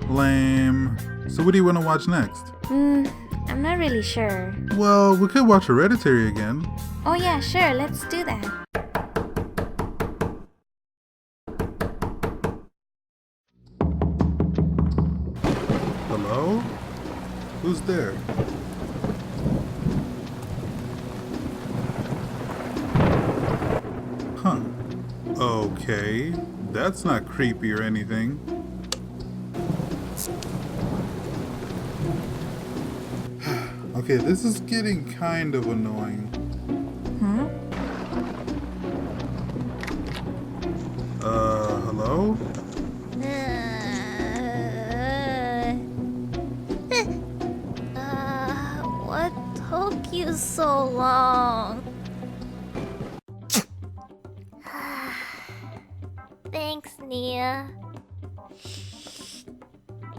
Lame. So what do you want to watch next? I'm not really sure. Well, we could watch Hereditary again. Oh yeah, sure, let's do that. Hello? Who's there? Huh. Okay. That's not creepy or anything. Okay, this is getting kind of annoying. Hello? What took you so long? Thanks, Nia.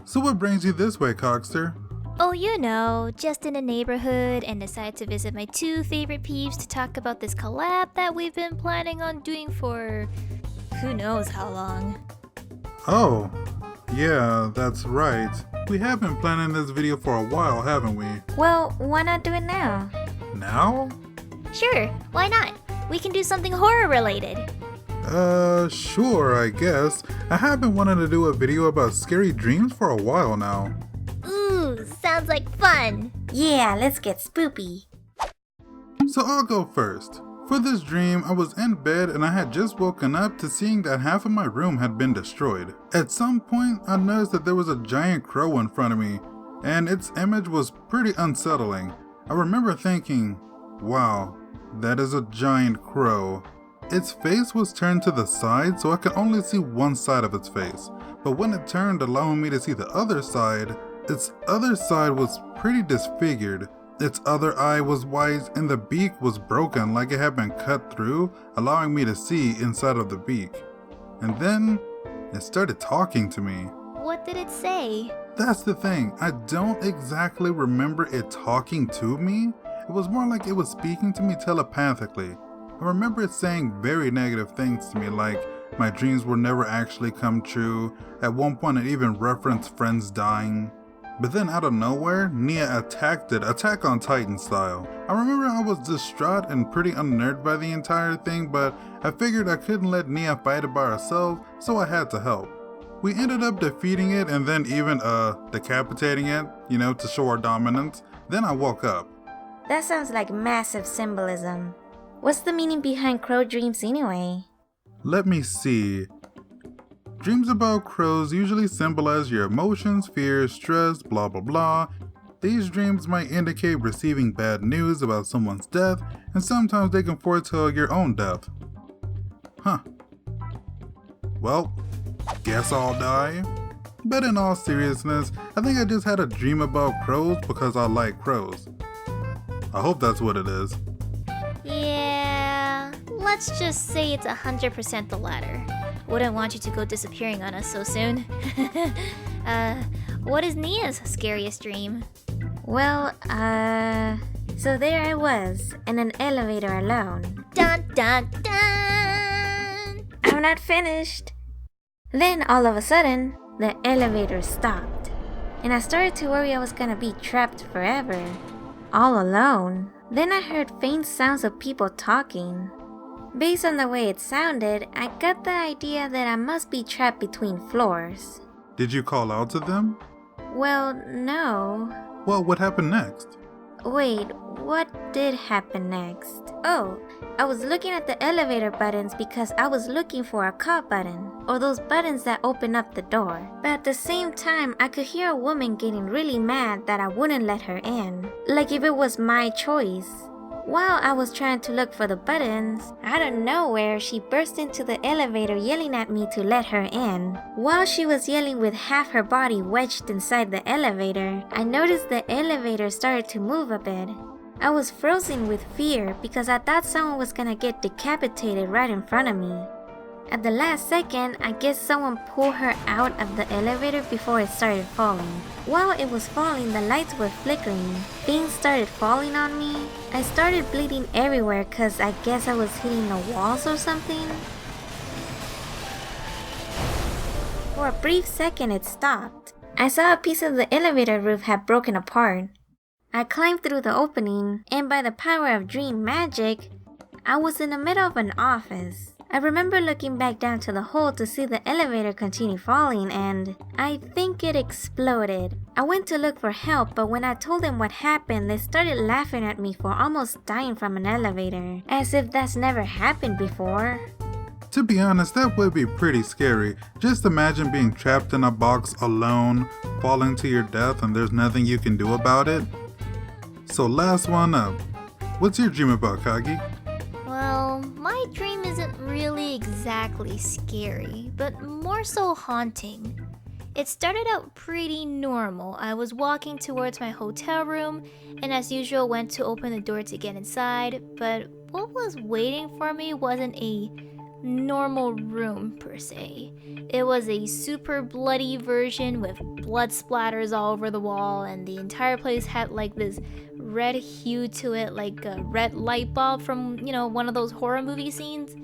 So what brings you this way, Cockster? Oh, you know, just in the neighborhood and decided to visit my two favorite peeps to talk about this collab that we've been planning on doing for who knows how long. Oh, yeah, that's right. We have been planning this video for a while, haven't we? Well, why not do it now? Now? Sure, why not? We can do something horror related. Sure, I guess. I have been wanting to do a video about scary dreams for a while now. Ooh, sounds like fun. Yeah, let's get spoopy. So I'll go first. For this dream, I was in bed and I had just woken up to seeing that half of my room had been destroyed. At some point, I noticed that there was a giant crow in front of me, and its image was pretty unsettling. I remember thinking, wow, that is a giant crow. Its face was turned to the side, so I could only see one side of its face. But when it turned, allowing me to see the other side, its other side was pretty disfigured. Its other eye was white and the beak was broken like it had been cut through, allowing me to see inside of the beak. And then, it started talking to me. What did it say? That's the thing, I don't exactly remember it talking to me. It was more like it was speaking to me telepathically. I remember it saying very negative things to me, like my dreams will never actually come true. At one point it even referenced friends dying. But then out of nowhere, Nia attacked it, Attack on Titan style. I remember I was distraught and pretty unnerved by the entire thing, but I figured I couldn't let Nia fight it by herself, so I had to help. We ended up defeating it and then even decapitating it, to show our dominance. Then I woke up. That sounds like massive symbolism. What's the meaning behind crow dreams anyway? Let me see. Dreams about crows usually symbolize your emotions, fears, stress, blah blah blah. These dreams might indicate receiving bad news about someone's death, and sometimes they can foretell your own death. Huh. Well, guess I'll die. But in all seriousness, I think I just had a dream about crows because I like crows. I hope that's what it is. Yeah, let's just say it's 100% the latter. Wouldn't want you to go disappearing on us so soon. What is Nia's scariest dream? Well, so there I was, in an elevator alone. Dun dun dun! I'm not finished. Then all of a sudden, the elevator stopped. And I started to worry I was gonna be trapped forever. All alone. Then I heard faint sounds of people talking. Based on the way it sounded, I got the idea that I must be trapped between floors. Did you call out to them? Well, no. Well, what happened next? Wait, what did happen next? Oh, I was looking at the elevator buttons because I was looking for a call button, or those buttons that open up the door. But at the same time, I could hear a woman getting really mad that I wouldn't let her in, like if it was my choice. While I was trying to look for the buttons, out of nowhere she burst into the elevator yelling at me to let her in. While she was yelling with half her body wedged inside the elevator, I noticed the elevator started to move a bit. I was frozen with fear because I thought someone was gonna get decapitated right in front of me. At the last second, I guess someone pulled her out of the elevator before it started falling. While it was falling, the lights were flickering. Things started falling on me. I started bleeding everywhere cause I guess I was hitting the walls or something. For a brief second it stopped. I saw a piece of the elevator roof had broken apart. I climbed through the opening, and by the power of dream magic, I was in the middle of an office. I remember looking back down to the hole to see the elevator continue falling, and I think it exploded. I went to look for help, but when I told them what happened, they started laughing at me for almost dying from an elevator, as if that's never happened before. To be honest, that would be pretty scary. Just imagine being trapped in a box alone, falling to your death, and there's nothing you can do about it. So last one up. What's your dream about, Kagi? Well, my dream isn't really exactly scary, but more so haunting. It started out pretty normal. I was walking towards my hotel room, and as usual went to open the door to get inside, but what was waiting for me wasn't a normal room per se. It was a super bloody version with blood splatters all over the wall, and the entire place had like this red hue to it, like a red light bulb from, one of those horror movie scenes.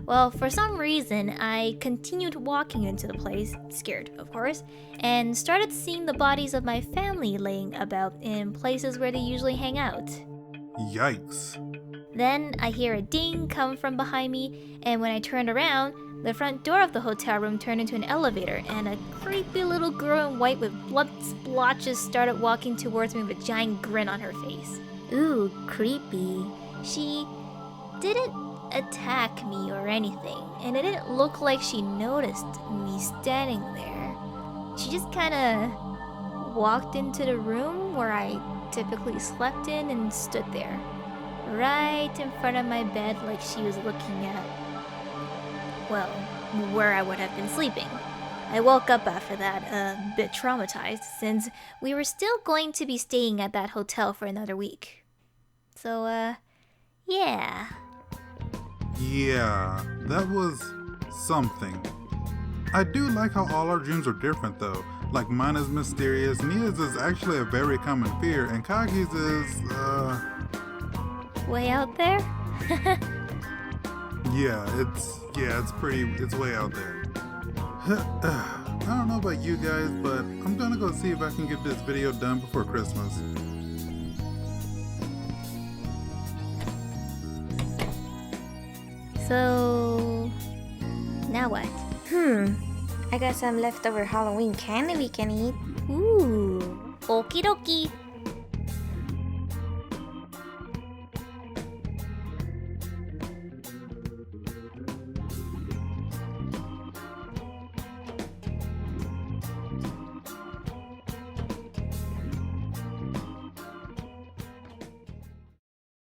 Well, for some reason, I continued walking into the place, scared of course, and started seeing the bodies of my family laying about in places where they usually hang out. Yikes. Then I hear a ding come from behind me, and when I turned around, the front door of the hotel room turned into an elevator, and a creepy little girl in white with blood splotches started walking towards me with a giant grin on her face. Ooh, creepy. She didn't attack me or anything, and it didn't look like she noticed me standing there. She just kinda walked into the room where I typically slept in and stood there, right in front of my bed, like she was looking at, well, where I would have been sleeping. I woke up after that, a bit traumatized, since we were still going to be staying at that hotel for another week. So, yeah. Yeah, that was something. I do like how all our dreams are different though. Like mine is mysterious, Nia's is actually a very common fear, and Kagi's is, Way out there? it's way out there. I don't know about you guys, but I'm gonna go see if I can get this video done before Christmas. So, now what? I got some leftover Halloween candy we can eat. Ooh, okie dokie.